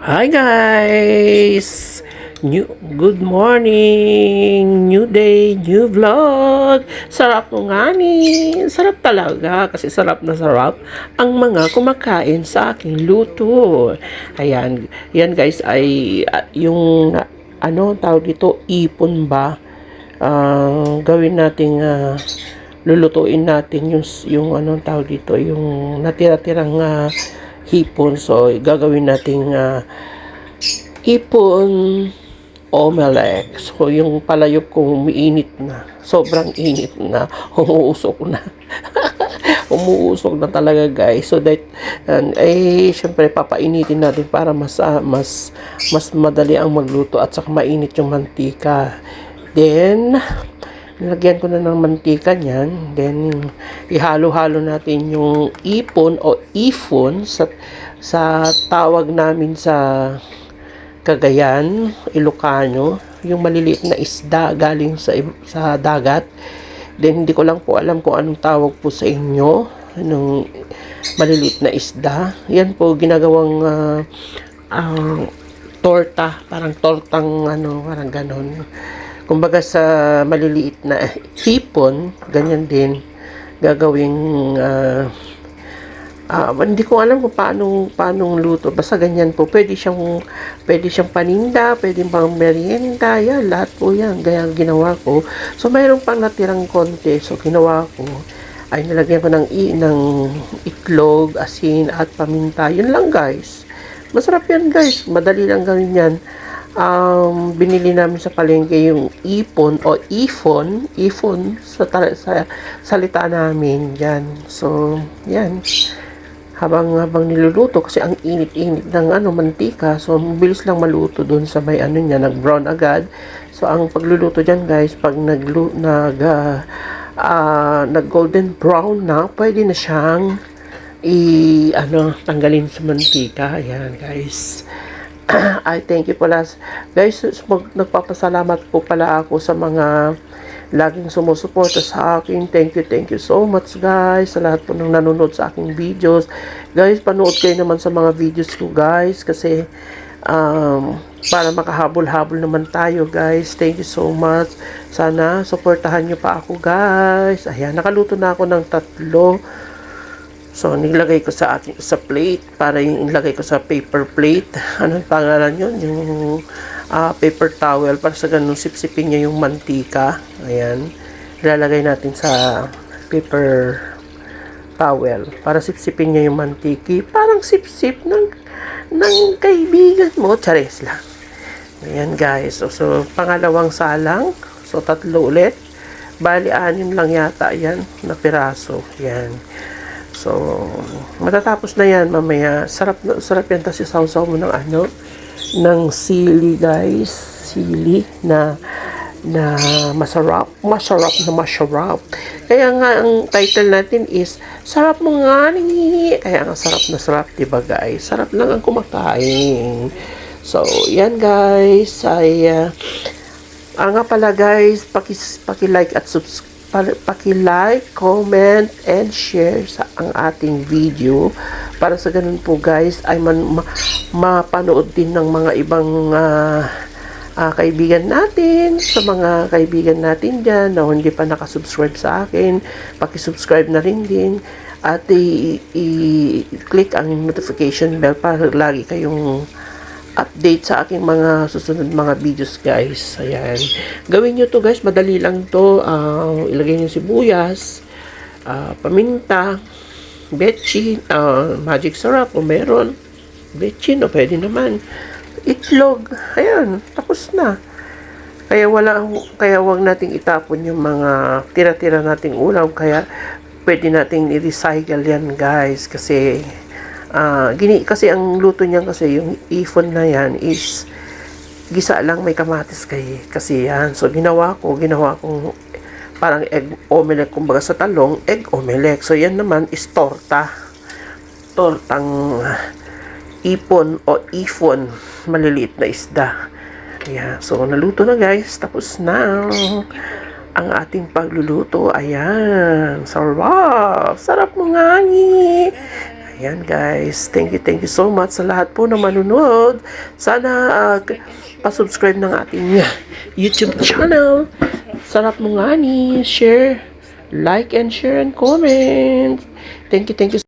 Hi guys! Good morning! New day, new vlog! Sarap mo nga ni! Sarap talaga kasi sarap na sarap ang mga kumakain sa aking luto. Ayan, yan guys ay yung tawag dito, ipon ba? Gawin nating lulutuin natin yung tawag dito, yung natira-tirang hipon. So, gagawin nating hipon omelette. So, yung palayok ko umiinit na. Sobrang init na. Umuusok na. Umuusok na talaga guys. So, that, syempre, papainitin natin para mas madali ang magluto at saka mainit yung mantika. Then, nilagyan ko na ng mantika niyan. Then, ihalo-halo natin yung ipon o ifon sa tawag namin sa Cagayan, Ilocano. Yung maliliit na isda galing sa dagat. Then, hindi ko lang po alam kung anong tawag po sa inyo. Anong maliliit na isda. Yan po, ginagawang torta. Parang tortang, parang ganon. Kumbaga sa maliliit na hipon, ganyan din gagawing hindi ko alam kung paano luto. Basta ganyan po. Pwede siyang paninda, pwedeng pang merienda, yan, lahat po yan. Gaya ginawa ko. So, mayroon pang natirang konti. So, ginawa ko ay nilagyan ko ng itlog, asin, at paminta. Yun lang, guys. Masarap yan, guys. Madali lang gawin yan. Binili namin sa palengke yung ipon o ifon sa salita namin yan. So, yan. Habang niluluto kasi ang init-init ng golden so mabilis lang maluto doon sa may niya, nag-brown agad. So, ang pagluluto diyan guys, pag nag-golden brown na, pwede na siyang tanggalin sa mantika. Ayan, guys. I thank you pala. Guys, nagpapasalamat po pala ako sa mga laging sumusuporta sa akin. Thank you so much guys sa lahat po ng nanonood sa aking videos. Guys, panood kayo naman sa mga videos ko guys kasi para makahabol-habol naman tayo guys. Thank you so much. Sana suportahan nyo pa ako guys. Ayan, nakaluto na ako ng 3. So, nilagay ko sa plate para yung ilagay ko sa paper plate. Anong pangalan yun? Yung paper towel para sa ganun sipsipin niya yung mantika. Ayan. Ilalagay natin sa paper towel para sipsipin niya yung mantiki. Parang sipsip ng kaibigan mo. Chares lang. Ayan guys. So, pangalawang salang. So, 3 ulit. Bali, 6 lang yata yan na piraso. Ayan. So, matatapos na yan mamaya. Sarap yan. Tapos isawsaw mo ng sili guys. Sili na masarap. Kaya nga ang title natin is Sarap Mo Nga Ni. Kaya nga sarap na sarap, diba guys? Sarap lang ang kumakain. So, yan guys. Nga pala guys, paki-like at subscribe. Paki-like, comment, and share sa ang ating video para sa ganun po guys ay mapanood din ng mga ibang kaibigan natin, sa mga kaibigan natin dyan na hindi pa nakasubscribe sa akin. Paki-subscribe na rin din at i-click ang notification bell para lagi kayong update sa aking mga susunod mga videos guys. Ayan. Gawin nyo to guys. Madali lang to. Ilagay nyo sibuyas, paminta, betchin, magic syrup o meron. Betchin o pwede naman. Itlog. Ayan. Tapos na. Kaya wag nating itapon yung mga tira-tira nating ulam. Kaya pwede nating i-recycle yan guys. Kasi ang luto niyan kasi yung ifon na yan is gisa lang, may kamatis kasi yan. So ginawa kong parang egg omelette, kumbaga sa talong egg omelette. So yan naman is tortang ipon o ifon, maliliit na isda. Ayan. So naluto na guys, tapos na ang ating pagluluto. Ayan, sarap mo nga ni. Ayan guys, thank you so much sa lahat po na manunod. Sana pa-subscribe ng ating YouTube channel. Sarap mo nga ni, share, like and share and comment. Thank you